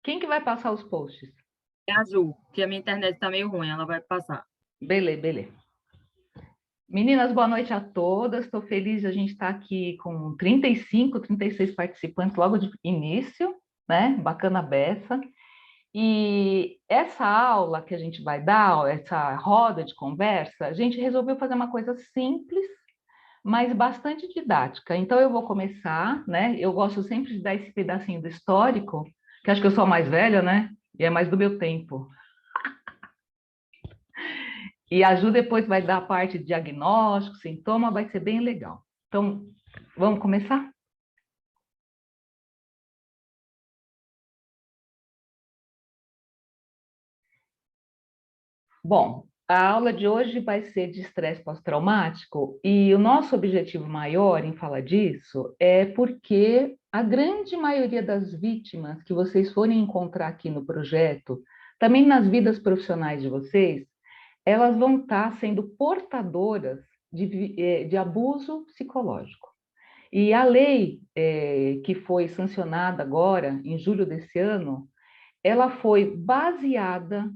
Quem que vai passar os posts? É a Ju, que a minha internet está meio ruim, ela vai passar. Beleza. Meninas, boa noite a todas. Estou feliz de a gente estar aqui com 35, 36 participantes logo de início, né? Bacana a beça. E essa aula que a gente vai dar, essa roda de conversa, a gente resolveu fazer uma coisa simples, mas bastante didática. Então eu vou começar, né? Eu gosto sempre de dar esse pedacinho do histórico, que acho que eu sou a mais velha, né? E é mais do meu tempo. E a Ju depois vai dar a parte de diagnóstico, sintoma, vai ser bem legal. Então, vamos começar? Bom, a aula de hoje vai ser de estresse pós-traumático e o nosso objetivo maior em falar disso é porque a grande maioria das vítimas que vocês forem encontrar aqui no projeto, também nas vidas profissionais de vocês, elas vão estar sendo portadoras de abuso psicológico. E a lei que foi sancionada agora, em julho desse ano, ela foi baseada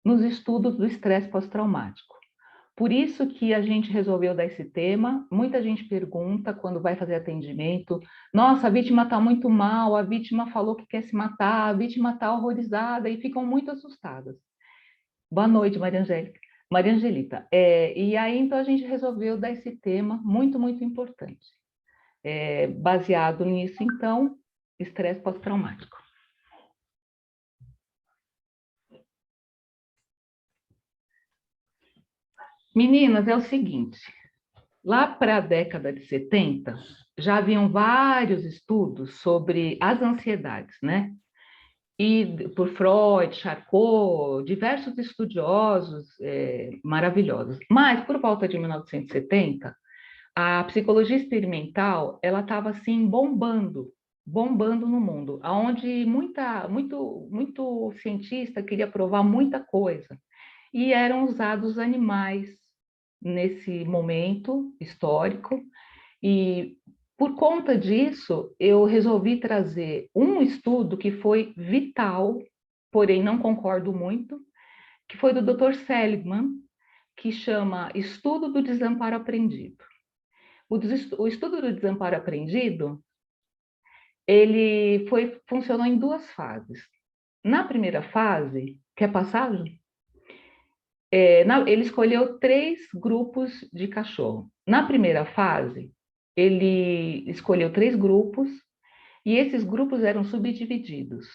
nos estudos do estresse pós-traumático. Por isso que a gente resolveu dar esse tema. Muita gente pergunta quando vai fazer atendimento: nossa, a vítima está muito mal, a vítima falou que quer se matar, a vítima está horrorizada, e ficam muito assustadas. Boa noite, Maria Angélica. Maria Angelita. E aí, então, a gente resolveu dar esse tema muito importante. Baseado nisso, então, estresse pós-traumático. Meninas, é o seguinte, lá para a década de 70, já haviam vários estudos sobre as ansiedades, né? E por Freud, Charcot, diversos estudiosos maravilhosos. Mas, por volta de 1970, a psicologia experimental, ela estava assim bombando no mundo, aonde muito cientista queria provar muita coisa. E eram usados animais nesse momento histórico. E por conta disso, eu resolvi trazer um estudo que foi vital, porém não concordo muito, que foi do Dr. Seligman, que chama Estudo do Desamparo Aprendido. O estudo do desamparo aprendido, funcionou em duas fases. Na primeira fase, quer passar? Ele escolheu 3 grupos de cachorro. Na primeira fase, ele escolheu 3 grupos, e esses grupos eram subdivididos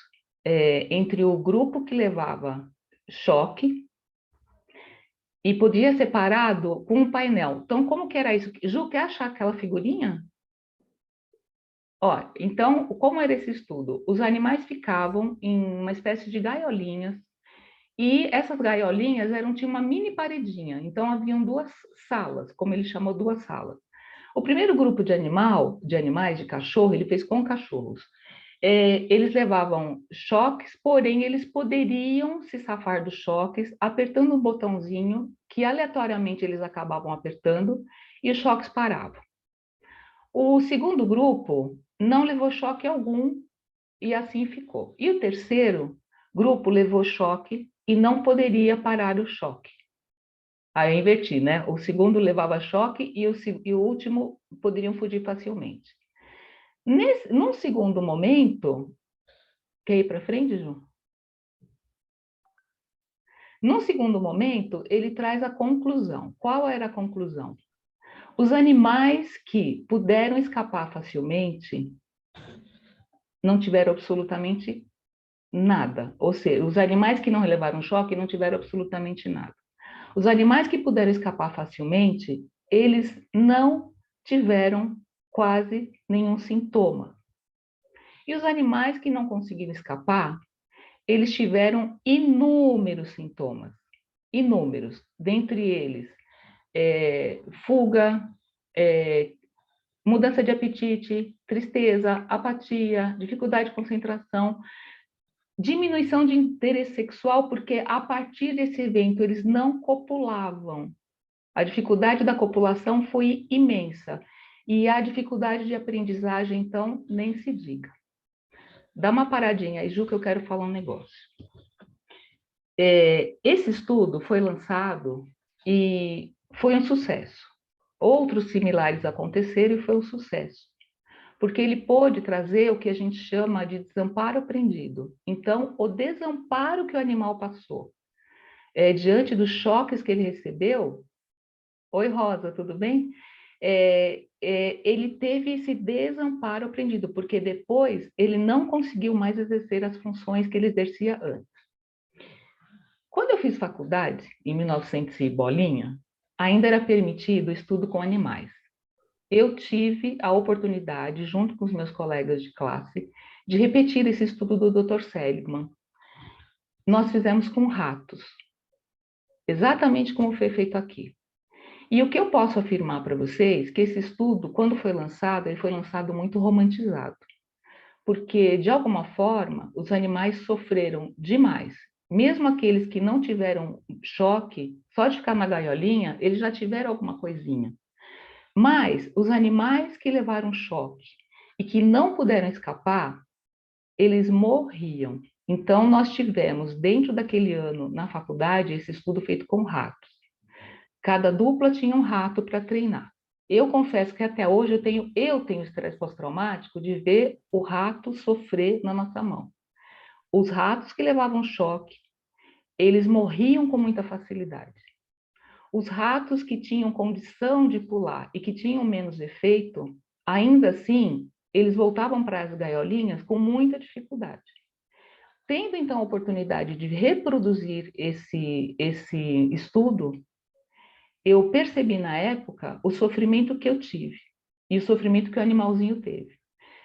entre o grupo que levava choque, e podia ser separado com um painel. Então, como que era isso? Ju, quer achar aquela figurinha? Ó, então, como era esse estudo? Os animais ficavam em uma espécie de gaiolinhas, e essas gaiolinhas tinham uma mini paredinha, então haviam 2 salas, como ele chamou, 2 salas. O primeiro grupo de animais, de cachorro, ele fez com cachorros. Eles levavam choques, porém eles poderiam se safar dos choques apertando um botãozinho que aleatoriamente eles acabavam apertando e os choques paravam. O segundo grupo não levou choque algum e assim ficou. E o terceiro grupo levou choque e não poderia parar o choque. Aí eu inverti, né? O segundo levava choque e o último poderiam fugir facilmente. Num segundo momento, quer ir para frente, Ju? Num segundo momento, ele traz a conclusão. Qual era a conclusão? Os animais que puderam escapar facilmente não tiveram absolutamente nada. Ou seja, os animais que não levaram choque não tiveram absolutamente nada. Os animais que puderam escapar facilmente, eles não tiveram quase nenhum sintoma. E os animais que não conseguiram escapar, eles tiveram inúmeros sintomas, inúmeros. Dentre eles, fuga, mudança de apetite, tristeza, apatia, dificuldade de concentração, diminuição de interesse sexual, porque a partir desse evento eles não copulavam. A dificuldade da copulação foi imensa. E a dificuldade de aprendizagem, então, nem se diga. Dá uma paradinha aí, Ju, que eu quero falar um negócio. Esse estudo foi lançado e foi um sucesso. Outros similares aconteceram e foi um sucesso, porque ele pôde trazer o que a gente chama de desamparo aprendido. Então, o desamparo que o animal passou, diante dos choques que ele recebeu. Oi, Rosa, tudo bem? Ele teve esse desamparo aprendido, porque depois ele não conseguiu mais exercer as funções que ele exercia antes. Quando eu fiz faculdade, em 1900 e bolinha, ainda era permitido o estudo com animais. Eu tive a oportunidade, junto com os meus colegas de classe, de repetir esse estudo do Dr. Seligman. Nós fizemos com ratos, exatamente como foi feito aqui. E o que eu posso afirmar para vocês, que esse estudo, quando foi lançado, ele foi lançado muito romantizado, porque, de alguma forma, os animais sofreram demais. Mesmo aqueles que não tiveram choque, só de ficar na gaiolinha, eles já tiveram alguma coisinha. Mas os animais que levaram choque e que não puderam escapar, eles morriam. Então, nós tivemos, dentro daquele ano, na faculdade, esse estudo feito com ratos. Cada dupla tinha um rato para treinar. Eu confesso que até hoje eu tenho estresse pós-traumático de ver o rato sofrer na nossa mão. Os ratos que levavam choque, eles morriam com muita facilidade. Os ratos que tinham condição de pular e que tinham menos efeito, ainda assim, eles voltavam para as gaiolinhas com muita dificuldade. Tendo, então, a oportunidade de reproduzir esse estudo, eu percebi na época o sofrimento que eu tive e o sofrimento que o animalzinho teve.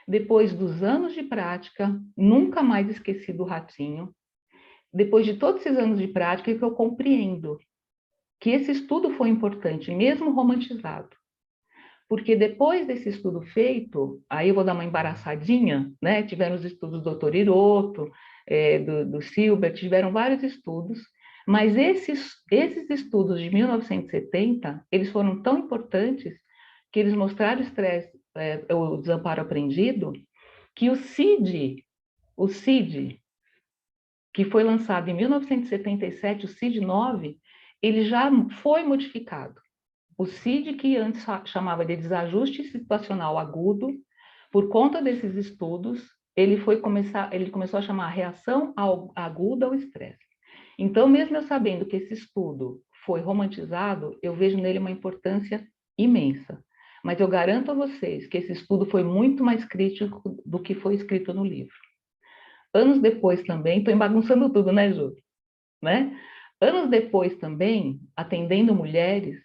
Depois dos anos de prática, nunca mais esqueci do ratinho. Depois de todos esses anos de prática, é que eu compreendo que esse estudo foi importante, mesmo romantizado. Porque depois desse estudo feito, aí eu vou dar uma embaraçadinha, né? Tiveram os estudos do Dr. Hiroto, do Silbert, tiveram vários estudos, mas esses estudos de 1970, eles foram tão importantes que eles mostraram o desamparo aprendido, que o CID, que foi lançado em 1977, o CID-9, ele já foi modificado. O CID, que antes chamava de desajuste situacional agudo, por conta desses estudos, ele começou a chamar reação aguda ao estresse. Então, mesmo eu sabendo que esse estudo foi romantizado, eu vejo nele uma importância imensa. Mas eu garanto a vocês que esse estudo foi muito mais crítico do que foi escrito no livro. Anos depois também, estou bagunçando tudo, né, Ju? Né? Anos depois também, atendendo mulheres,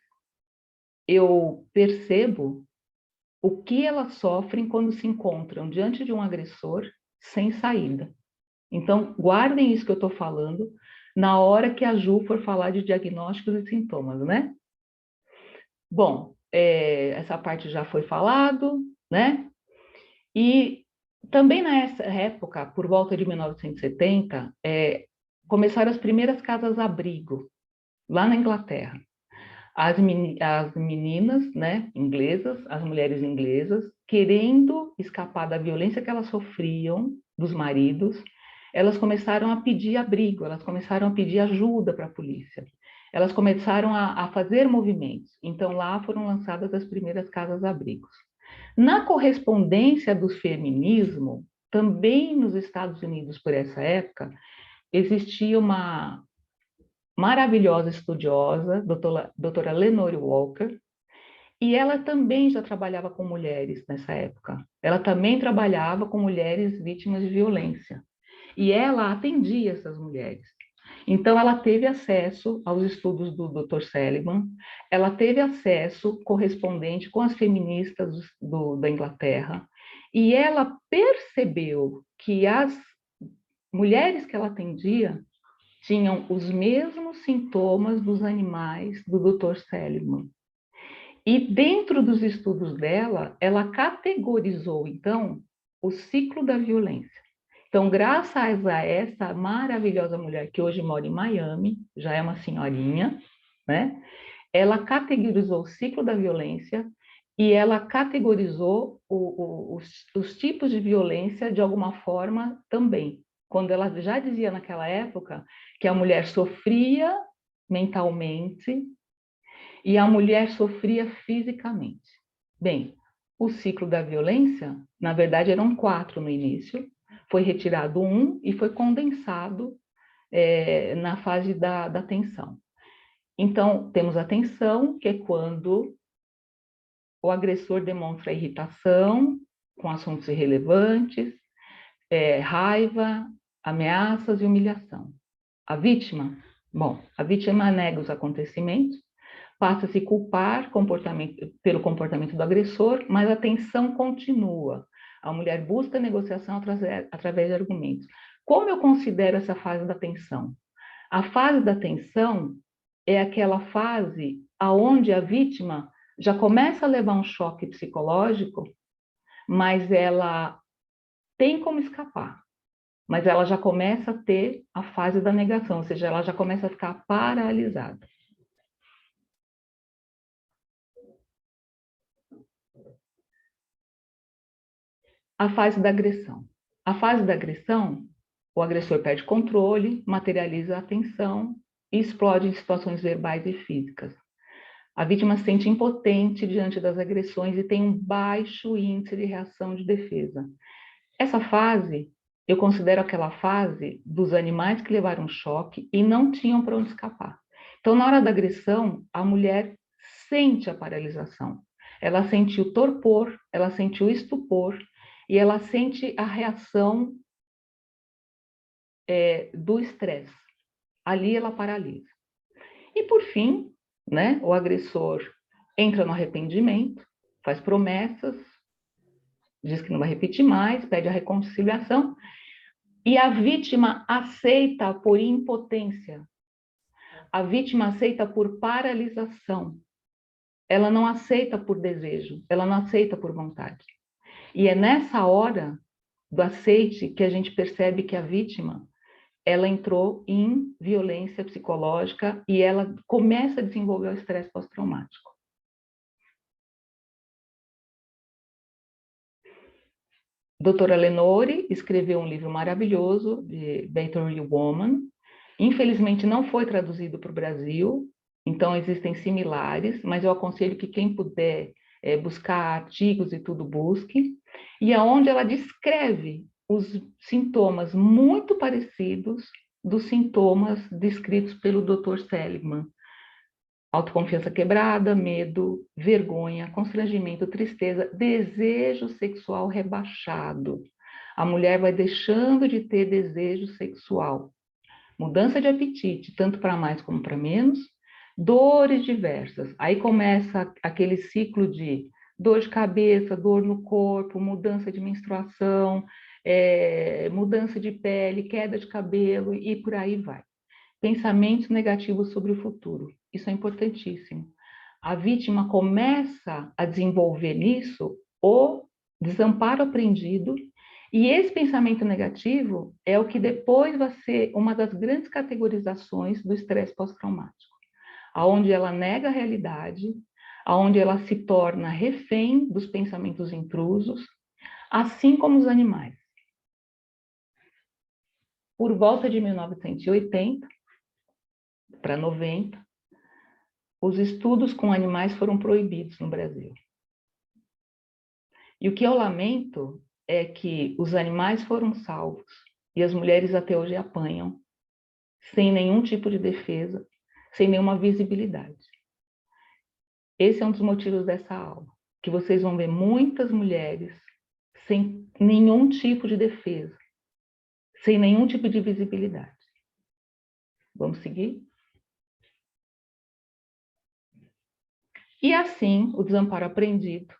eu percebo o que elas sofrem quando se encontram diante de um agressor sem saída. Então, guardem isso que eu estou falando na hora que a Ju for falar de diagnósticos e sintomas, né? Bom, essa parte já foi falado, né? E também nessa época, por volta de 1970, começaram as primeiras casas-abrigo, lá na Inglaterra. As meninas, né, inglesas, as mulheres inglesas, querendo escapar da violência que elas sofriam dos maridos, elas começaram a pedir abrigo, elas começaram a pedir ajuda para a polícia. Elas começaram a fazer movimentos. Então, lá foram lançadas as primeiras casas-abrigos. Na correspondência do feminismo, também nos Estados Unidos, por essa época, existia uma maravilhosa estudiosa, doutora Lenore Walker, e ela também já trabalhava com mulheres nessa época. Ela também trabalhava com mulheres vítimas de violência. E ela atendia essas mulheres. Então, ela teve acesso aos estudos do Dr. Seligman, ela teve acesso correspondente com as feministas da Inglaterra, e ela percebeu que as mulheres que ela atendia tinham os mesmos sintomas dos animais do Dr. Seligman. E dentro dos estudos dela, ela categorizou, então, o ciclo da violência. Então, graças a essa maravilhosa mulher que hoje mora em Miami, já é uma senhorinha, né? Ela categorizou o ciclo da violência e ela categorizou os tipos de violência de alguma forma também. Quando ela já dizia naquela época que a mulher sofria mentalmente e a mulher sofria fisicamente. Bem, o ciclo da violência, na verdade, eram 4 no início, foi retirado um e foi condensado na fase da tensão. Então, temos a tensão, que é quando o agressor demonstra irritação com assuntos irrelevantes, raiva, ameaças e humilhação. A vítima? Bom, a vítima nega os acontecimentos, passa a se culpar pelo comportamento do agressor, mas a tensão continua. A mulher busca negociação através de argumentos. Como eu considero essa fase da tensão? A fase da tensão é aquela fase aonde a vítima já começa a levar um choque psicológico, mas ela tem como escapar. Mas ela já começa a ter a fase da negação, ou seja, ela já começa a ficar paralisada. A fase da agressão. A fase da agressão, o agressor perde controle, materializa a tensão e explode em situações verbais e físicas. A vítima se sente impotente diante das agressões e tem um baixo índice de reação de defesa. Essa fase, eu considero aquela fase dos animais que levaram choque e não tinham para onde escapar. Então, na hora da agressão, a mulher sente a paralisação. Ela sente o torpor, ela sente o estupor e ela sente a reação do estresse. Ali ela paralisa. E, por fim, né, o agressor entra no arrependimento, faz promessas, diz que não vai repetir mais, pede a reconciliação, e a vítima aceita por impotência. A vítima aceita por paralisação. Ela não aceita por desejo, ela não aceita por vontade. E é nessa hora do aceite que a gente percebe que a vítima, ela entrou em violência psicológica e ela começa a desenvolver o estresse pós-traumático. Doutora Lenore escreveu um livro maravilhoso de Battery Woman. Infelizmente não foi traduzido para o Brasil, então existem similares, mas eu aconselho que quem puder buscar artigos e tudo busque. E aonde ela descreve os sintomas muito parecidos dos sintomas descritos pelo Dr. Seligman. Autoconfiança quebrada, medo, vergonha, constrangimento, tristeza, desejo sexual rebaixado. A mulher vai deixando de ter desejo sexual. Mudança de apetite, tanto para mais como para menos. Dores diversas. Aí começa aquele ciclo de dor de cabeça, dor no corpo, mudança de menstruação, mudança de pele, queda de cabelo e por aí vai. Pensamentos negativos sobre o futuro. Isso é importantíssimo. A vítima começa a desenvolver nisso o desamparo aprendido, e esse pensamento negativo é o que depois vai ser uma das grandes categorizações do estresse pós-traumático, aonde ela nega a realidade, aonde ela se torna refém dos pensamentos intrusos, assim como os animais. Por volta de 1980 para 90, os estudos com animais foram proibidos no Brasil. E o que eu lamento é que os animais foram salvos e as mulheres até hoje apanham, sem nenhum tipo de defesa, sem nenhuma visibilidade. Esse é um dos motivos dessa aula, que vocês vão ver muitas mulheres sem nenhum tipo de defesa, sem nenhum tipo de visibilidade. Vamos seguir? E assim, o desamparo aprendido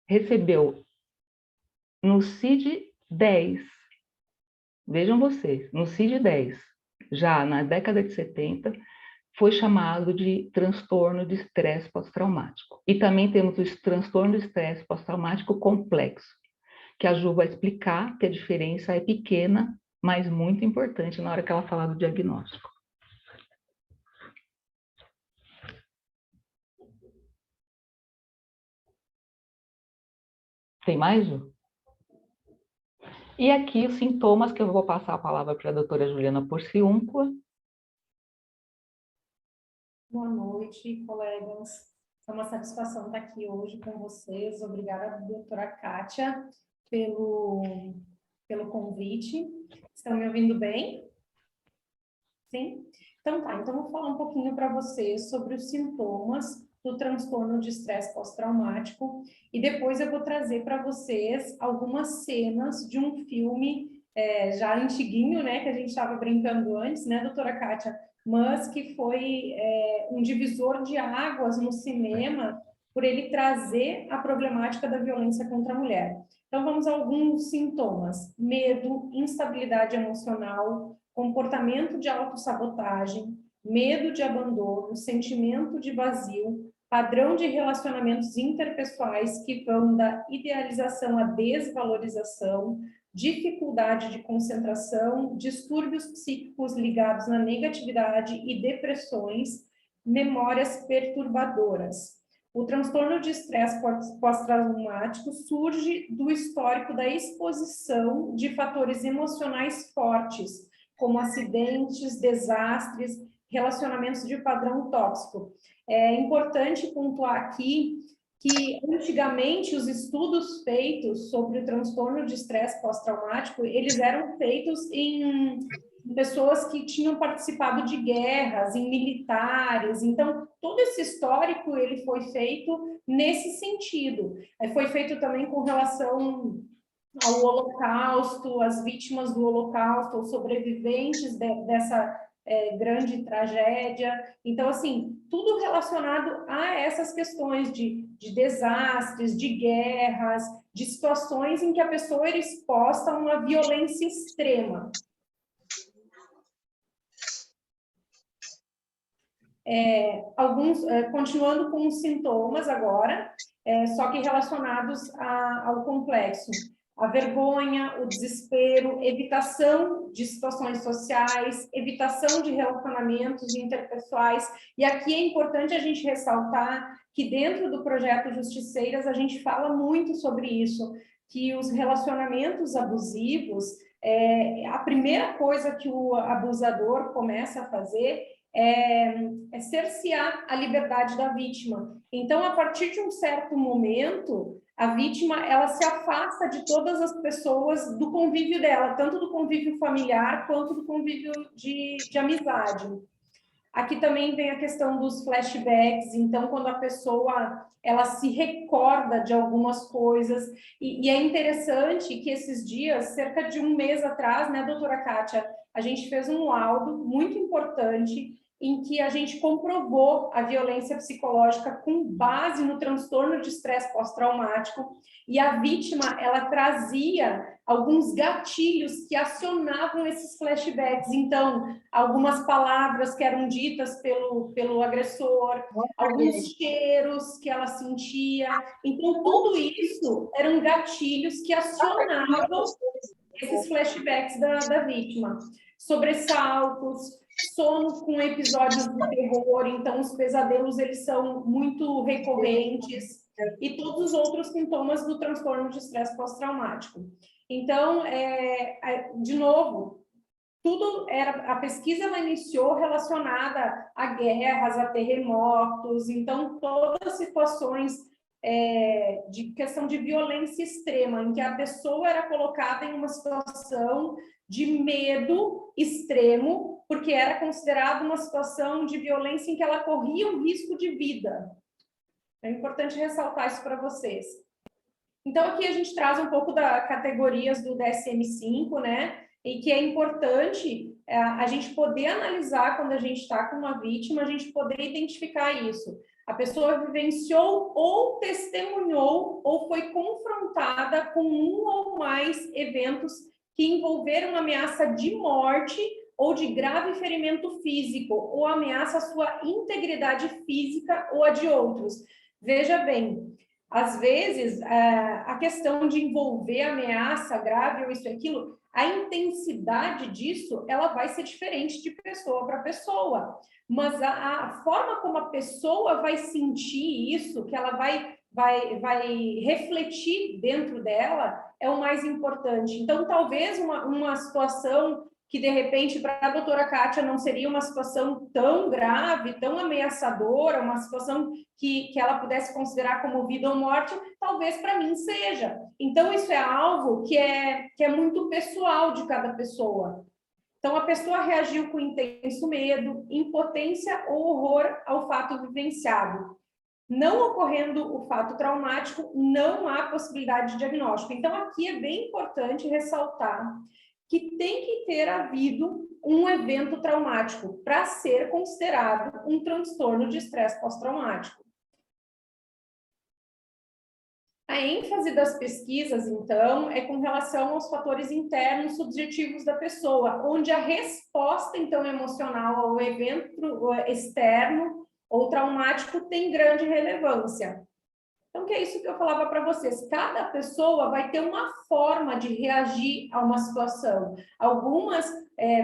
recebeu no CID-10, vejam vocês, no CID-10, já na década de 70, foi chamado de transtorno de estresse pós-traumático. E também temos o transtorno de estresse pós-traumático complexo, que a Ju vai explicar que a diferença é pequena, mas muito importante na hora que ela falar do diagnóstico. Tem mais, Ju? E aqui os sintomas, que eu vou passar a palavra para a doutora Juliana Porciúncula. Boa noite, colegas. É uma satisfação estar aqui hoje com vocês. Obrigada, doutora Kátia, pelo convite. Estão me ouvindo bem? Sim? Então tá, então vou falar um pouquinho para vocês sobre os sintomas do transtorno de estresse pós-traumático e depois eu vou trazer para vocês algumas cenas de um filme já antiguinho, né, que a gente estava brincando antes, né, doutora Kátia? Mas que foi um divisor de águas no cinema por ele trazer a problemática da violência contra a mulher. Então vamos a alguns sintomas: medo, instabilidade emocional, comportamento de autossabotagem, medo de abandono, sentimento de vazio, padrão de relacionamentos interpessoais que vão da idealização à desvalorização, dificuldade de concentração, distúrbios psíquicos ligados na negatividade e depressões, memórias perturbadoras. O transtorno de estresse pós-traumático surge do histórico da exposição de fatores emocionais fortes, como acidentes, desastres, relacionamentos de padrão tóxico. É importante pontuar aqui que, antigamente, os estudos feitos sobre o transtorno de estresse pós-traumático, eles eram feitos em pessoas que tinham participado de guerras, em militares. Então, todo esse histórico, ele foi feito nesse sentido. Foi feito também com relação ao Holocausto, as vítimas do Holocausto, os sobreviventes dessa grande tragédia. Então, assim, tudo relacionado a essas questões de desastres, de guerras, de situações em que a pessoa era exposta a uma violência extrema. Continuando com os sintomas agora, só que relacionados ao complexo. A vergonha, o desespero, evitação de situações sociais, evitação de relacionamentos interpessoais. E aqui é importante a gente ressaltar que dentro do projeto Justiceiras a gente fala muito sobre isso, que os relacionamentos abusivos, a primeira coisa que o abusador começa a fazer é cercear a liberdade da vítima. Então, a partir de um certo momento, a vítima, ela se afasta de todas as pessoas do convívio dela, tanto do convívio familiar quanto do convívio de amizade. Aqui também vem a questão dos flashbacks. Então, quando a pessoa ela se recorda de algumas coisas, e é interessante que esses dias, cerca de um mês atrás, né, doutora Kátia, a gente fez um laudo muito importante em que a gente comprovou a violência psicológica com base no transtorno de estresse pós-traumático, e a vítima, ela trazia alguns gatilhos que acionavam esses flashbacks. Então, algumas palavras que eram ditas pelo agressor, alguns cheiros que ela sentia. Então, tudo isso eram gatilhos que acionavam esses flashbacks da vítima. Sobressaltos, sono com episódios de terror, então os pesadelos eles são muito recorrentes, e todos os outros sintomas do transtorno de estresse pós-traumático. Então, de novo, tudo a pesquisa ela iniciou relacionada a guerras, a terremotos, então todas as situações de questão de violência extrema, em que a pessoa era colocada em uma situação de medo extremo, porque era considerada uma situação de violência em que ela corria um risco de vida. É importante ressaltar isso para vocês. Então, aqui a gente traz um pouco das categorias do DSM-5, né? E que é importante a gente poder analisar quando a gente está com uma vítima, a gente poder identificar isso. A pessoa vivenciou ou testemunhou ou foi confrontada com um ou mais eventos que envolveram ameaça de morte ou de grave ferimento físico, ou ameaça à sua integridade física ou a de outros. Veja bem, às vezes, a questão de envolver ameaça grave ou isso e aquilo, a intensidade disso, ela vai ser diferente de pessoa para pessoa. Mas a forma como a pessoa vai sentir isso, que ela vai vai refletir dentro dela é o mais importante. Então, talvez uma situação que, de repente, para a doutora Kátia não seria uma situação tão grave, tão ameaçadora, uma situação que ela pudesse considerar como vida ou morte, talvez para mim seja. Então, isso é algo que é muito pessoal de cada pessoa. Então, a pessoa reagiu com intenso medo, impotência ou horror ao fato vivenciado. Não ocorrendo o fato traumático, não há possibilidade de diagnóstico. Então, aqui é bem importante ressaltar que tem que ter havido um evento traumático para ser considerado um transtorno de estresse pós-traumático. A ênfase das pesquisas, então, é com relação aos fatores internos subjetivos da pessoa, onde a resposta, então, emocional ao evento externo ou traumático tem grande relevância. Então, que é isso que eu falava para vocês. Cada pessoa vai ter uma forma de reagir a uma situação. Algumas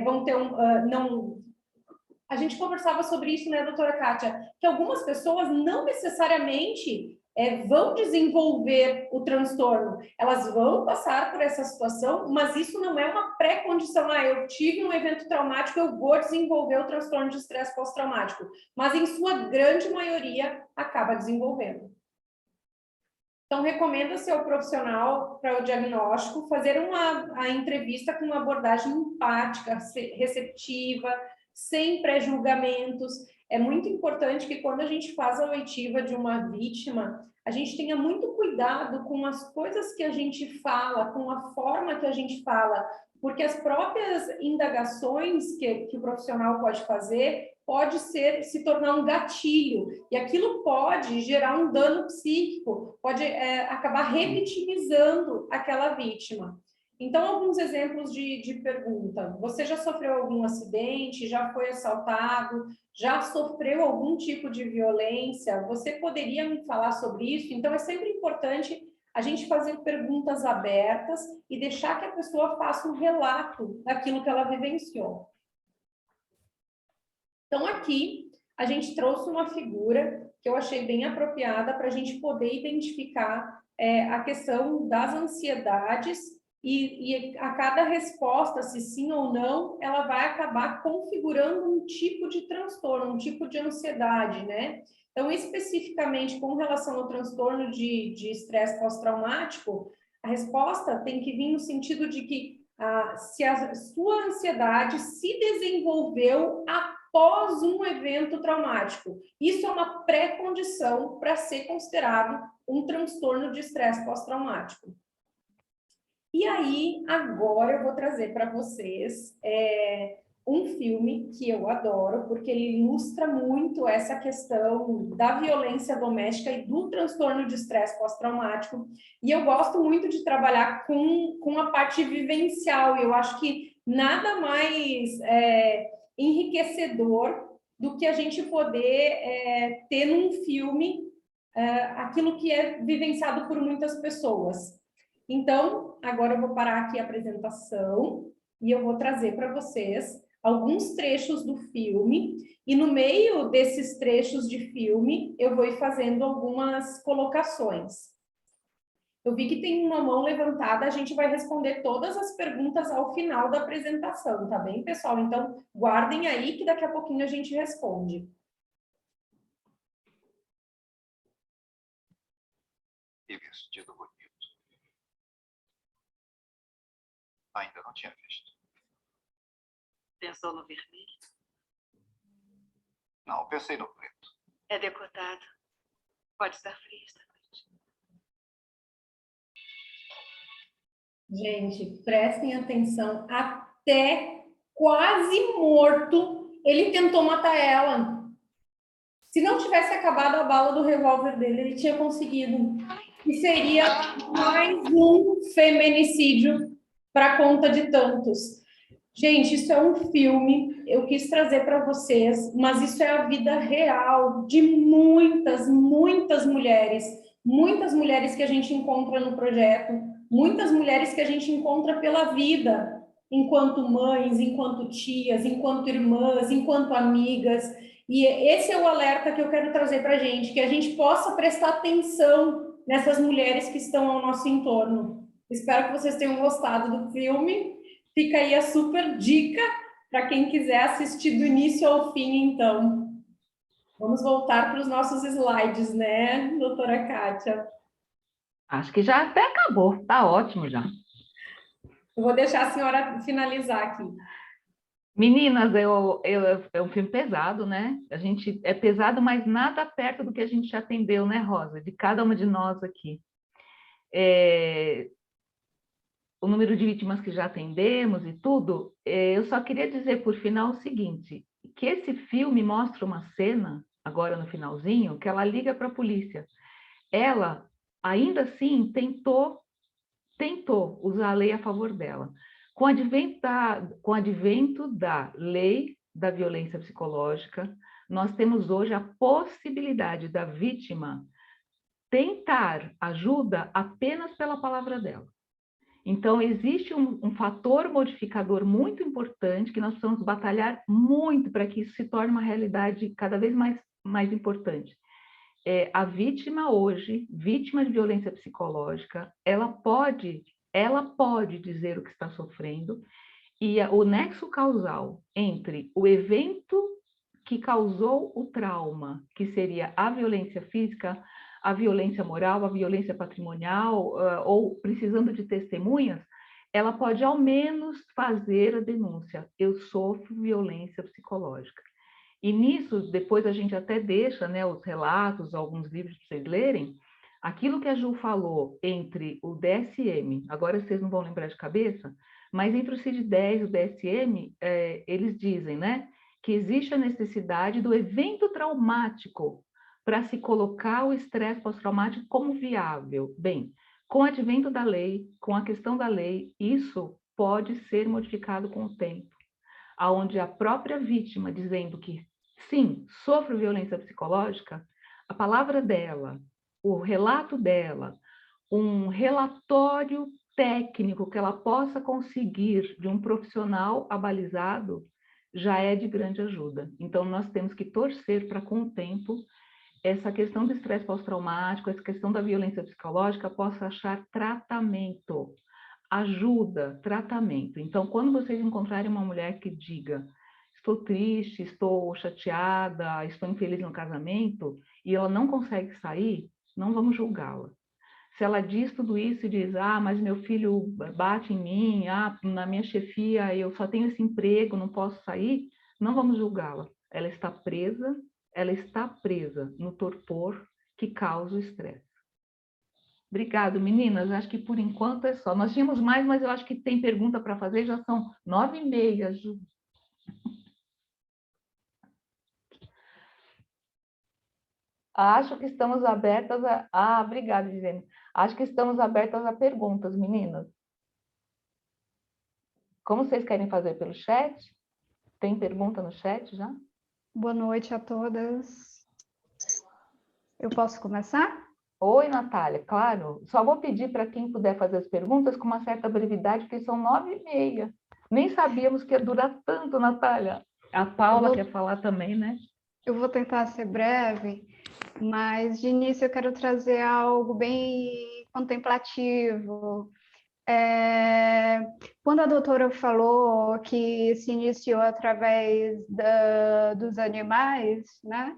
vão ter não... A gente conversava sobre isso, né, doutora Kátia? Que algumas pessoas não necessariamente vão desenvolver o transtorno. Elas vão passar por essa situação, mas isso não é uma pré-condição. Eu tive um evento traumático, eu vou desenvolver o transtorno de estresse pós-traumático. Mas, em sua grande maioria, acaba desenvolvendo. Então, recomenda-se ao profissional para o diagnóstico fazer a entrevista com uma abordagem empática, receptiva, sem pré-julgamentos. É muito importante que quando a gente faz a oitiva de uma vítima, a gente tenha muito cuidado com as coisas que a gente fala, com a forma que a gente fala, porque as próprias indagações que o profissional pode fazer pode se tornar um gatilho, e aquilo pode gerar um dano psíquico, pode acabar revitimizando aquela vítima. Então, alguns exemplos de pergunta. Você já sofreu algum acidente? Já foi assaltado? Já sofreu algum tipo de violência? Você poderia me falar sobre isso? Então, é sempre importante a gente fazer perguntas abertas e deixar que a pessoa faça um relato daquilo que ela vivenciou. Então, aqui, a gente trouxe uma figura que eu achei bem apropriada para a gente poder identificar a questão das ansiedades e a cada resposta, se sim ou não, ela vai acabar configurando um tipo de transtorno, um tipo de ansiedade, né? Então, especificamente com relação ao transtorno de estresse pós-traumático, a resposta tem que vir no sentido de que se a sua ansiedade se desenvolveu após um evento traumático. Isso é uma pré-condição para ser considerado um transtorno de estresse pós-traumático. E aí, agora eu vou trazer para vocês um filme que eu adoro, porque ele ilustra muito essa questão da violência doméstica e do transtorno de estresse pós-traumático. E eu gosto muito de trabalhar com a parte vivencial. Eu acho que nada mais enriquecedor do que a gente poder ter num filme aquilo que é vivenciado por muitas pessoas. Então, agora eu vou parar aqui a apresentação e eu vou trazer para vocês alguns trechos do filme, e no meio desses trechos de filme eu vou ir fazendo algumas colocações. Eu vi que tem uma mão levantada, a gente vai responder todas as perguntas ao final da apresentação, tá bem, pessoal? Então, guardem aí que daqui a pouquinho a gente responde. E vestido bonito. Ainda não tinha visto. Pensou no vermelho? Não, pensei no preto. É decotado. Pode estar frio esta noite. Gente, prestem atenção. Até quase morto, ele tentou matar ela. Se não tivesse acabado a bala do revólver dele, ele tinha conseguido. E seria mais um feminicídio para conta de tantos. Gente, isso é um filme, eu quis trazer para vocês, mas isso é a vida real de muitas mulheres que a gente encontra no projeto, muitas mulheres que a gente encontra pela vida, enquanto mães, enquanto tias, enquanto irmãs, enquanto amigas. E esse é o alerta que eu quero trazer para a gente, que a gente possa prestar atenção nessas mulheres que estão ao nosso entorno. Espero que vocês tenham gostado do filme. Fica aí a super dica para quem quiser assistir do início ao fim, então. Vamos voltar para os nossos slides, né, doutora Kátia? Acho que já até acabou, tá ótimo já. Eu vou deixar a senhora finalizar aqui. Meninas, é um filme pesado, né? A gente é pesado, mas nada perto do que a gente já atendeu, né, Rosa? De cada uma de nós aqui. O número de vítimas que já atendemos e tudo, eu só queria dizer por final o seguinte, que esse filme mostra uma cena, agora no finalzinho, que ela liga para a polícia. Ela, ainda assim, tentou usar a lei a favor dela. Com o advento da lei da violência psicológica, nós temos hoje a possibilidade da vítima tentar ajuda apenas pela palavra dela. Então, existe um fator modificador muito importante que nós precisamos batalhar muito para que isso se torne uma realidade cada vez mais importante. A vítima hoje, vítima de violência psicológica, ela pode dizer o que está sofrendo e o nexo causal entre o evento que causou o trauma, que seria a violência física, a violência moral, a violência patrimonial, ou precisando de testemunhas, ela pode ao menos fazer a denúncia. Eu sofro violência psicológica. E nisso, depois a gente até deixa, né, os relatos, alguns livros para vocês lerem, aquilo que a Ju falou entre o DSM, agora vocês não vão lembrar de cabeça, mas entre o CID-10 e o DSM, eles dizem, né, que existe a necessidade do evento traumático para se colocar o estresse pós-traumático como viável. Bem, com o advento da lei, com a questão da lei, isso pode ser modificado com o tempo, aonde a própria vítima dizendo que, sim, sofro violência psicológica, a palavra dela, o relato dela, um relatório técnico que ela possa conseguir de um profissional abalizado, já é de grande ajuda. Então, nós temos que torcer para, com o tempo, essa questão do estresse pós-traumático, essa questão da violência psicológica possa achar tratamento, ajuda, tratamento. Então, quando vocês encontrarem uma mulher que diga estou triste, estou chateada, estou infeliz no casamento, e ela não consegue sair, não vamos julgá-la. Se ela diz tudo isso e diz, mas meu filho bate em mim, na minha chefia eu só tenho esse emprego, não posso sair, não vamos julgá-la. Ela está presa no torpor que causa o estresse. Obrigado, meninas. Acho que por enquanto é só. Nós tínhamos mais, mas eu acho que tem pergunta para fazer, já são 9h30, Ju. Acho que estamos abertas a... obrigada, Gisele. Acho que estamos abertas a perguntas, meninas. Como vocês querem fazer pelo chat? Tem pergunta no chat já? Boa noite a todas. Eu posso começar? Oi, Natália, claro. Só vou pedir para quem puder fazer as perguntas com uma certa brevidade, porque são 9h30. Nem sabíamos que ia durar tanto, Natália. A Paula quer falar também, né? Eu vou tentar ser breve, mas de início eu quero trazer algo bem contemplativo. Quando a doutora falou que se iniciou através dos animais, né?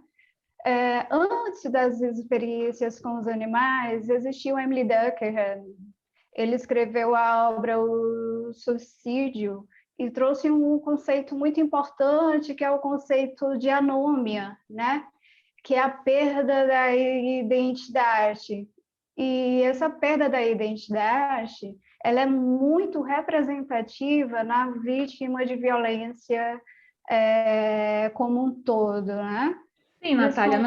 Antes das experiências com os animais, existia o Emily Durkheim. Ele escreveu a obra O Suicídio e trouxe um conceito muito importante, que é o conceito de anômia, né? Que é a perda da identidade. E essa perda da identidade, ela é muito representativa na vítima de violência como um todo, né? Sim, Natália,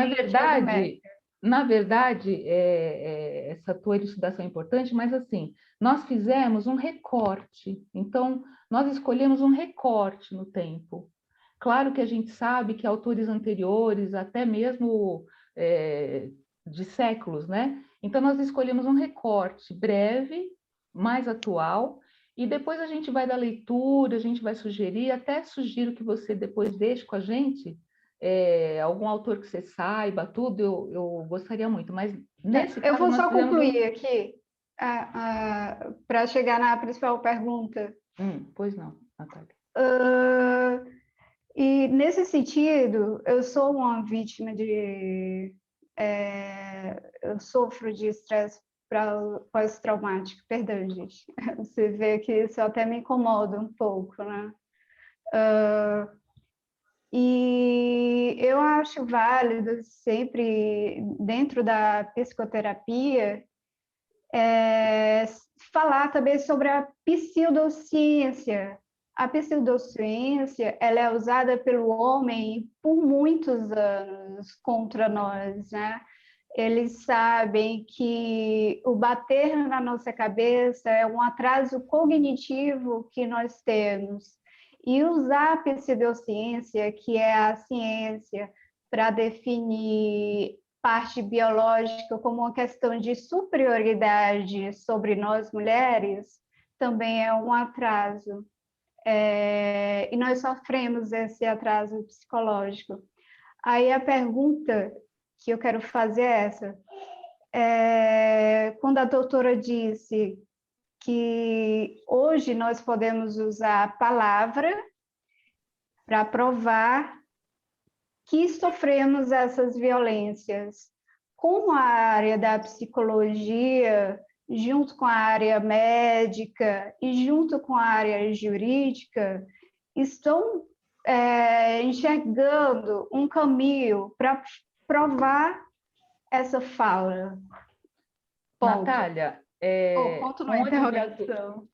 na verdade, essa tua elucidação é importante, mas assim, nós fizemos um recorte, então nós escolhemos um recorte no tempo. Claro que a gente sabe que autores anteriores, até mesmo de séculos, né? Então nós escolhemos um recorte breve, mais atual, e depois a gente vai dar leitura, a gente vai sugerir, até sugiro que você depois deixe com a gente algum autor que você saiba, tudo, eu gostaria muito, mas nesse Eu caso vou nós só fizemos concluir aqui, para chegar na principal pergunta. Pois não, Natália. E nesse sentido, eu sou uma vítima eu sofro de estresse pós-traumático. Perdão, gente. Você vê que isso até me incomoda um pouco, né? E eu acho válido sempre, dentro da psicoterapia, falar também sobre a pseudociência. A pseudociência, ela é usada pelo homem por muitos anos contra nós, né? Eles sabem que o bater na nossa cabeça é um atraso cognitivo que nós temos. E usar a pseudociência, que é a ciência, para definir parte biológica como uma questão de superioridade sobre nós mulheres, também é um atraso. E nós sofremos esse atraso psicológico. Aí a pergunta que eu quero fazer é essa. Quando a doutora disse que hoje nós podemos usar a palavra para provar que sofremos essas violências, como a área da psicologia, junto com a área médica e junto com a área jurídica, estão enxergando um caminho para provar essa fala. Ponto. Natália, Ponto não é interrogação.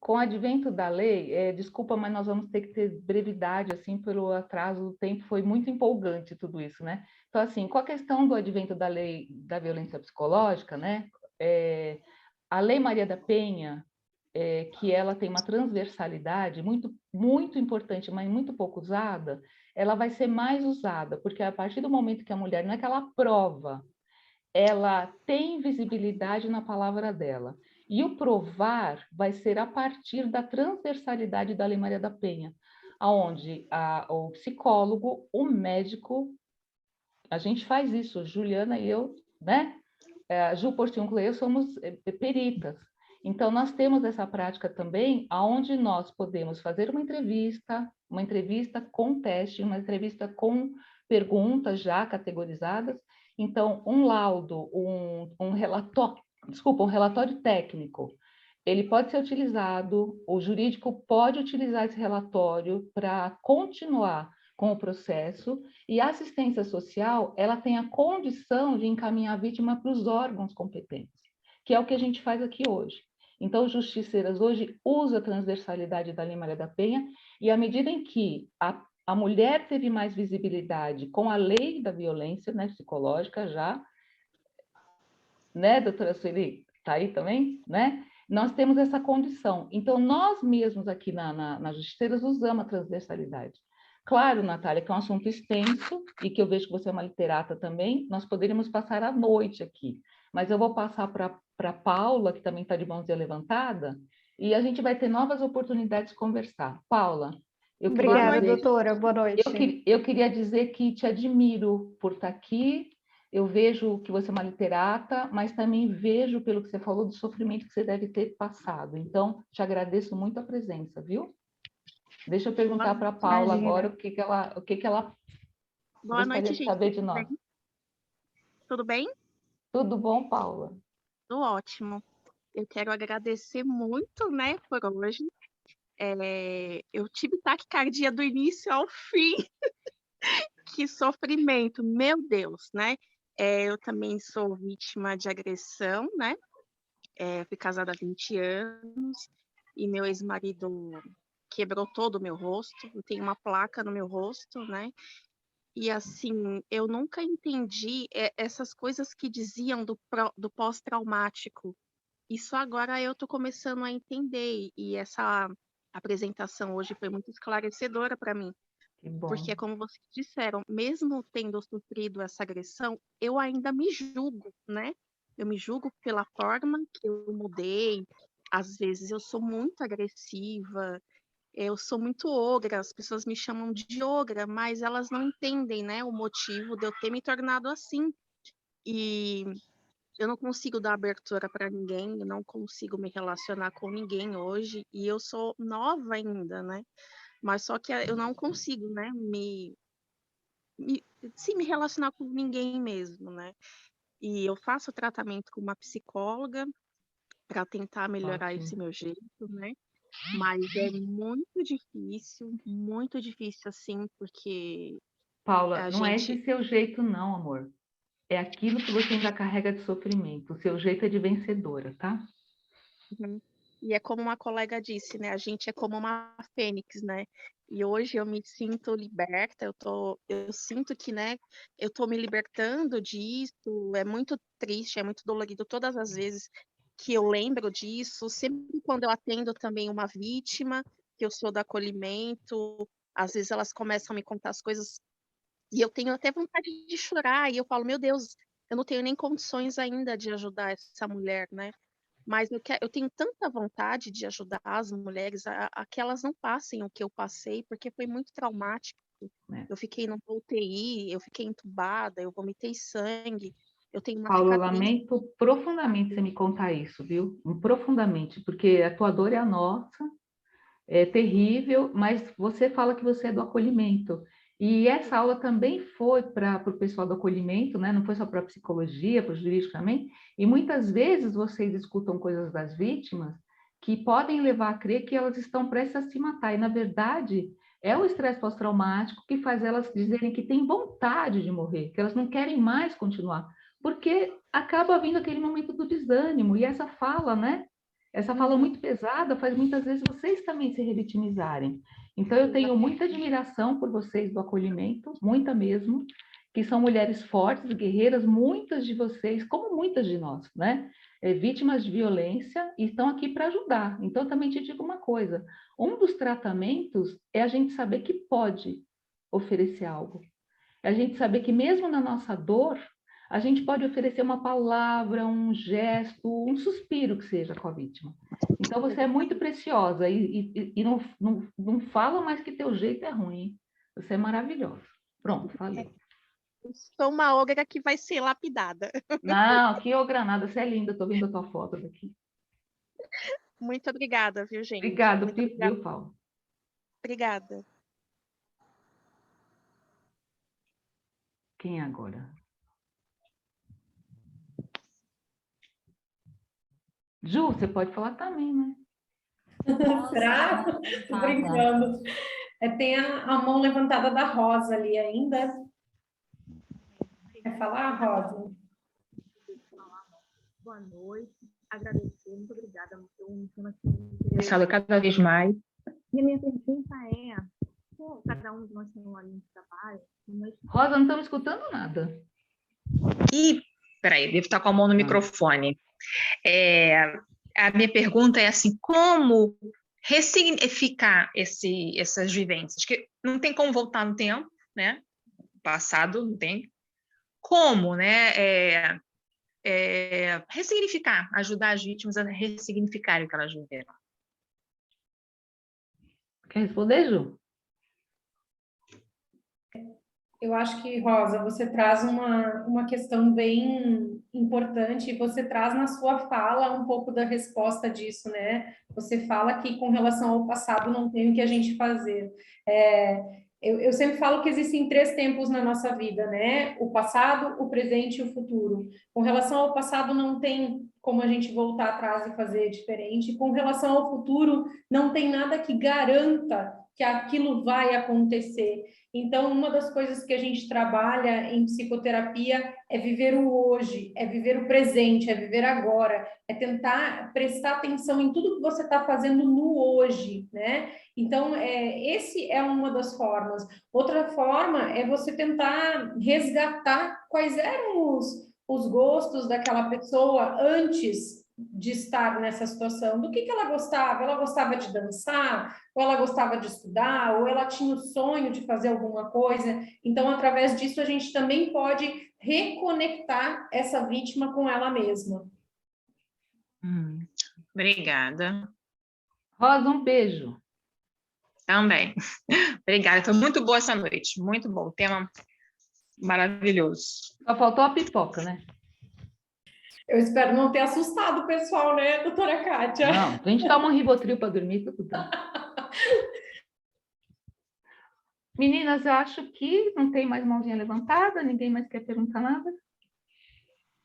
com o advento da lei, desculpa, mas nós vamos ter que ter brevidade, assim, pelo atraso do tempo, foi muito empolgante tudo isso, né? Então, assim, com a questão do advento da lei da violência psicológica, né? A Lei Maria da Penha, que ela tem uma transversalidade muito, muito importante, mas muito pouco usada, ela vai ser mais usada, porque a partir do momento que a mulher, não é que ela prova, ela tem visibilidade na palavra dela. E o provar vai ser a partir da transversalidade da Lei Maria da Penha, onde o psicólogo, o médico, a gente faz isso, Juliana e eu, né? A Ju Porciúncula e eu somos peritas. Então, nós temos essa prática também, onde nós podemos fazer uma entrevista com teste, uma entrevista com perguntas já categorizadas. Então, um laudo, um relatório técnico, ele pode ser utilizado, o jurídico pode utilizar esse relatório para continuar com o processo, e a assistência social, ela tem a condição de encaminhar a vítima para os órgãos competentes, que é o que a gente faz aqui hoje. Então, Justiceiras hoje usa a transversalidade da Lei Maria da Penha, e à medida em que a mulher teve mais visibilidade com a lei da violência, né, psicológica já, né, doutora Sueli, está aí também, né? Nós temos essa condição. Então, nós mesmos aqui na Justiceiras usamos a transversalidade. Claro, Natália, que é um assunto extenso e que eu vejo que você é uma literata também, nós poderíamos passar a noite aqui, mas eu vou passar para Paula, que também está de mãozinha levantada, e a gente vai ter novas oportunidades de conversar. Paula, Obrigada, doutora. Boa noite. Eu queria dizer que te admiro por estar aqui, eu vejo que você é uma literata, mas também vejo, pelo que você falou, do sofrimento que você deve ter passado. Então, te agradeço muito a presença, viu? Deixa eu perguntar para a Paula agora o que ela Boa gostaria noite, de saber gente. de nós. Tudo bem? Tudo bom, Paula? Tudo ótimo. Eu quero agradecer muito, né, por hoje. Eu tive taquicardia do início ao fim. Que sofrimento, meu Deus, né? Eu também sou vítima de agressão, né? Fui casada há 20 anos e meu ex-marido quebrou todo o meu rosto. Eu tenho uma placa no meu rosto, né? E assim, eu nunca entendi essas coisas que diziam do pós-traumático. Isso agora eu estou começando a entender, e essa apresentação hoje foi muito esclarecedora para mim, Que bom. porque, como vocês disseram, mesmo tendo sofrido essa agressão, eu ainda me julgo, né? Eu me julgo pela forma que eu mudei. Às vezes eu sou muito agressiva, Eu sou muito ogra, as pessoas me chamam de ogra, mas elas não entendem, né, o motivo de eu ter me tornado assim. E eu não consigo dar abertura para ninguém, eu não consigo me relacionar com ninguém hoje, e eu sou nova ainda, né? Mas só que eu não consigo, né, me relacionar com ninguém mesmo, né? E eu faço tratamento com uma psicóloga para tentar melhorar esse Ótimo. meu jeito, né? Mas é muito difícil assim, porque Paula, a não é gente. esse seu jeito, não, amor. É aquilo que você ainda carrega de sofrimento. O seu jeito é de vencedora, tá? Uhum. E é como uma colega disse, né? A gente é como uma fênix, né? E hoje eu me sinto liberta, eu sinto que, né, eu tô me libertando disso. É muito triste, é muito dolorido todas as vezes que eu lembro disso. Sempre quando eu atendo também uma vítima, que eu sou do acolhimento, às vezes elas começam a me contar as coisas e eu tenho até vontade de chorar, e eu falo, meu Deus, eu não tenho nem condições ainda de ajudar essa mulher, né? Mas eu tenho tanta vontade de ajudar as mulheres a que elas não passem o que eu passei, porque foi muito traumático. Né? Eu fiquei numa UTI, eu fiquei entubada, eu vomitei sangue, eu tenho uma Paulo, eu cicatriz. lamento profundamente você me contar isso, viu? Profundamente, porque a tua dor é a nossa, é terrível, mas você fala que você é do acolhimento. E essa aula também foi para o pessoal do acolhimento, né? Não foi só para a psicologia, para o jurídico também. E muitas vezes vocês escutam coisas das vítimas que podem levar a crer que elas estão prestes a se matar. E, na verdade, é o estresse pós-traumático que faz elas dizerem que têm vontade de morrer, que elas não querem mais continuar. Porque acaba vindo aquele momento do desânimo. E essa fala, né? Essa fala muito pesada faz muitas vezes vocês também se revitimizarem. Então, eu tenho muita admiração por vocês do acolhimento, muita mesmo, que são mulheres fortes, guerreiras, muitas de vocês, como muitas de nós, né? Vítimas de violência e estão aqui para ajudar. Então, eu também te digo uma coisa: um dos tratamentos é a gente saber que pode oferecer algo. É a gente saber que, mesmo na nossa dor, a gente pode oferecer uma palavra, um gesto, um suspiro que seja com a vítima. Então, você é muito preciosa e não fala mais que teu jeito é ruim. Você é maravilhosa. Pronto, falei. Sou uma ogra que vai ser lapidada. Não, que ô Granada, você é linda. Estou vendo a tua foto daqui. Muito obrigada, viu, gente? Obrigado, Muito obrigada. viu, Paulo? Obrigada. Quem é agora? Ju, você pode falar também, né? Será? Tô brincando. Tem a mão levantada da Rosa ali ainda. Quer falar, Rosa? Boa noite, agradecer, muito obrigada. Um tema que me interessado cada vez mais. E a minha pergunta é: cada um de nós tem uma linha de trabalho. Mas... Rosa, não estamos escutando nada. Peraí, devo estar com a mão no microfone. A minha pergunta é assim: como ressignificar essas vivências? Que não tem como voltar no tempo, né? Passado, não tem. Como, né? Ressignificar, ajudar as vítimas a ressignificarem o que elas viveram. Quer responder, Ju? Eu acho que, Rosa, você traz uma questão bem importante e você traz na sua fala um pouco da resposta disso, né? Você fala que com relação ao passado não tem o que a gente fazer. Eu sempre falo que existem 3 tempos na nossa vida, né? O passado, o presente e o futuro. Com relação ao passado, não tem como a gente voltar atrás e fazer diferente. Com relação ao futuro, não tem nada que garanta que aquilo vai acontecer. Então, uma das coisas que a gente trabalha em psicoterapia é viver o hoje, é viver o presente, é viver agora, é tentar prestar atenção em tudo que você está fazendo no hoje, né? Então, esse é uma das formas. Outra forma é você tentar resgatar quais eram os gostos daquela pessoa antes de estar nessa situação. Do que ela gostava? Ela gostava de dançar? Ou ela gostava de estudar? Ou ela tinha o sonho de fazer alguma coisa? Então, através disso, a gente também pode reconectar essa vítima com ela mesma. Obrigada. Rosa, um beijo. Também. Obrigada, foi muito boa essa noite, muito bom, tema maravilhoso. Só faltou a pipoca, né? Eu espero não ter assustado o pessoal, né, doutora Kátia? Não, a gente toma um Rivotril para dormir, tudo bem. Meninas, eu acho que não tem mais mãozinha levantada, ninguém mais quer perguntar nada.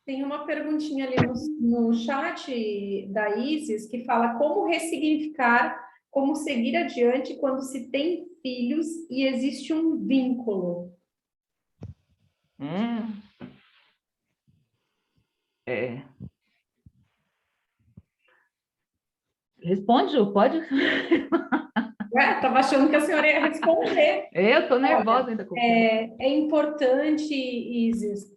Tem uma perguntinha ali no chat da Isis que fala como ressignificar, como seguir adiante quando se tem filhos e existe um vínculo. Responde, Ju, pode? Estava achando que a senhora ia responder. Eu estou nervosa ainda com o É importante, Isis,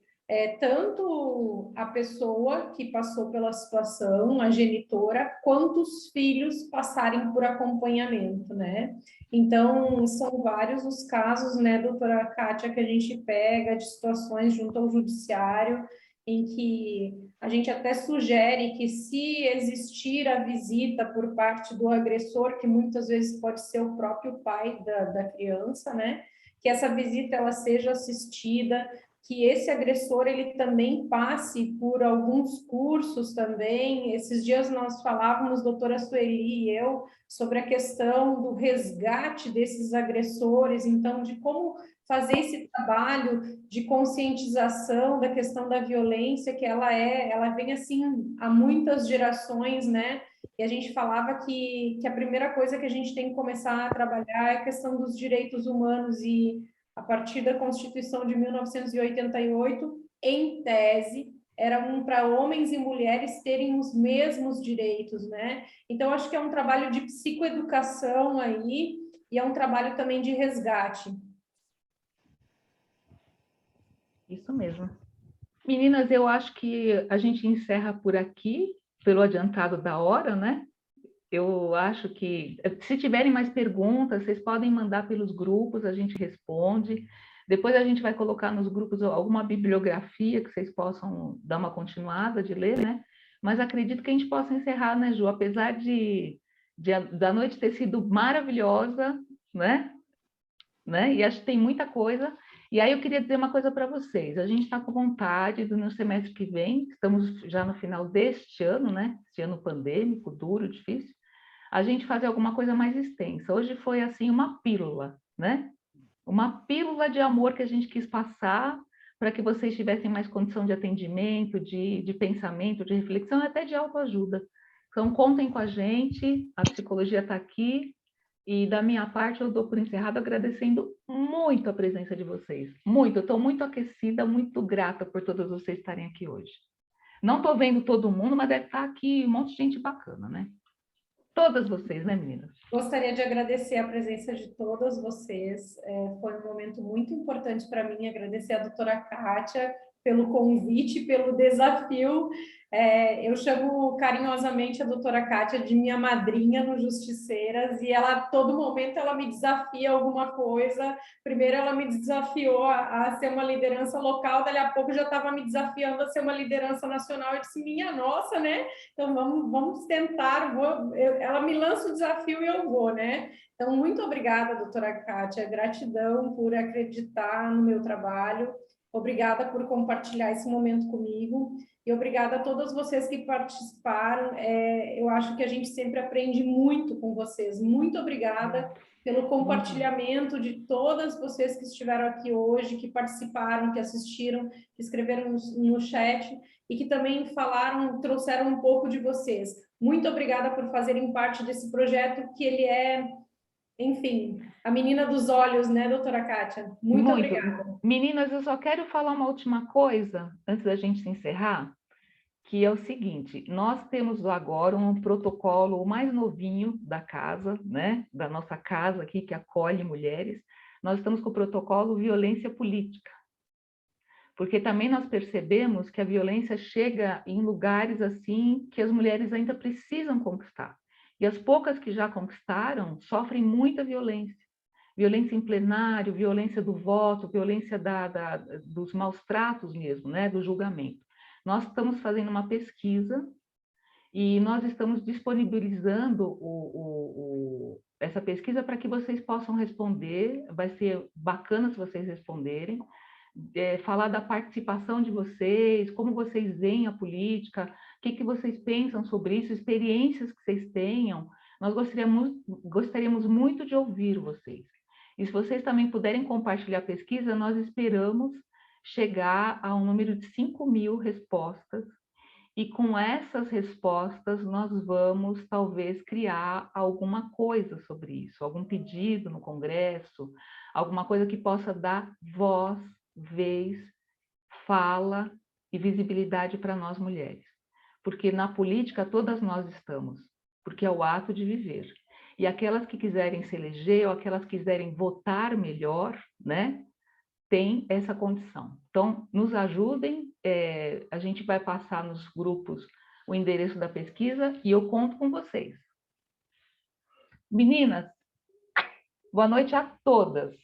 tanto a pessoa que passou pela situação, a genitora, quanto os filhos passarem por acompanhamento, né? Então, são vários os casos, né, doutora Kátia, que a gente pega de situações junto ao judiciário, em que a gente até sugere que, se existir a visita por parte do agressor, que muitas vezes pode ser o próprio pai da criança, né? Que essa visita ela seja assistida, que esse agressor ele também passe por alguns cursos também. Esses dias nós falávamos, doutora Sueli e eu, sobre a questão do resgate desses agressores, então, de como fazer esse trabalho de conscientização da questão da violência, que ela vem assim há muitas gerações, né? E a gente falava que a primeira coisa que a gente tem que começar a trabalhar é a questão dos direitos humanos, e a partir da Constituição de 1988, em tese, era para homens e mulheres terem os mesmos direitos, né? Então, acho que é um trabalho de psicoeducação aí, e é um trabalho também de resgate. Isso mesmo. Meninas, eu acho que a gente encerra por aqui, pelo adiantado da hora, né? Eu acho que, se tiverem mais perguntas, vocês podem mandar pelos grupos, a gente responde. Depois a gente vai colocar nos grupos alguma bibliografia que vocês possam dar uma continuada de ler, né? Mas acredito que a gente possa encerrar, né, Ju? Apesar da noite ter sido maravilhosa, né? E acho que tem muita coisa. E aí eu queria dizer uma coisa para vocês. A gente está com vontade no semestre que vem, estamos já no final deste ano, né? Este ano pandêmico, duro, difícil, a gente fazer alguma coisa mais extensa. Hoje foi, assim, uma pílula, né? Uma pílula de amor que a gente quis passar para que vocês tivessem mais condição de atendimento, de pensamento, de reflexão, até de autoajuda. Então, contem com a gente, a psicologia está aqui, e da minha parte eu dou por encerrado agradecendo muito a presença de vocês. Muito, eu estou muito aquecida, muito grata por todos vocês estarem aqui hoje. Não estou vendo todo mundo, mas deve estar aqui um monte de gente bacana, né? Todas vocês, né, meninas? Gostaria de agradecer a presença de todas vocês. Foi um momento muito importante para mim. Agradecer a doutora Kátia pelo convite, pelo desafio. Eu chamo carinhosamente a doutora Kátia de minha madrinha no Justiceiras, e ela, a todo momento, ela me desafia alguma coisa. Primeiro ela me desafiou a ser uma liderança local, dali a pouco já estava me desafiando a ser uma liderança nacional. Eu disse, minha nossa, né? Então vamos tentar. Ela me lança o desafio e eu vou, né? Então, muito obrigada, doutora Kátia. Gratidão por acreditar no meu trabalho. Obrigada por compartilhar esse momento comigo. E obrigada a todas vocês que participaram. Eu acho que a gente sempre aprende muito com vocês. Muito obrigada pelo compartilhamento de todas vocês que estiveram aqui hoje, que participaram, que assistiram, que escreveram no chat e que também falaram, trouxeram um pouco de vocês. Muito obrigada por fazerem parte desse projeto, que ele é, enfim, a menina dos olhos, né, doutora Kátia? Muito obrigada. Meninas, eu só quero falar uma última coisa, antes da gente se encerrar, que é o seguinte: nós temos agora um protocolo, o mais novinho da casa, né, da nossa casa aqui, que acolhe mulheres. Nós estamos com o protocolo violência política, porque também nós percebemos que a violência chega em lugares assim que as mulheres ainda precisam conquistar. E as poucas que já conquistaram sofrem muita violência. Violência em plenário, violência do voto, violência dos maus tratos mesmo, né, do julgamento. Nós estamos fazendo uma pesquisa e nós estamos disponibilizando essa pesquisa para que vocês possam responder, vai ser bacana se vocês responderem, falar da participação de vocês, como vocês veem a política, o que vocês pensam sobre isso, experiências que vocês tenham. Nós gostaríamos muito de ouvir vocês. E se vocês também puderem compartilhar a pesquisa, nós esperamos chegar a um número de 5.000 respostas, e com essas respostas nós vamos talvez criar alguma coisa sobre isso, algum pedido no Congresso, alguma coisa que possa dar voz, vez, fala e visibilidade para nós mulheres. Porque na política todas nós estamos, porque é o ato de viver. E aquelas que quiserem se eleger, ou aquelas que quiserem votar melhor, né, tem essa condição. Então, nos ajudem, a gente vai passar nos grupos o endereço da pesquisa e eu conto com vocês. Meninas, boa noite a todas.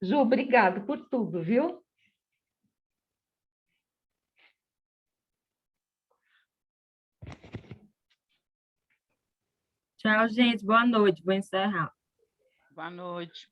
Ju, obrigado por tudo, viu? Tchau, gente. Boa noite. Vou encerrar. Boa noite.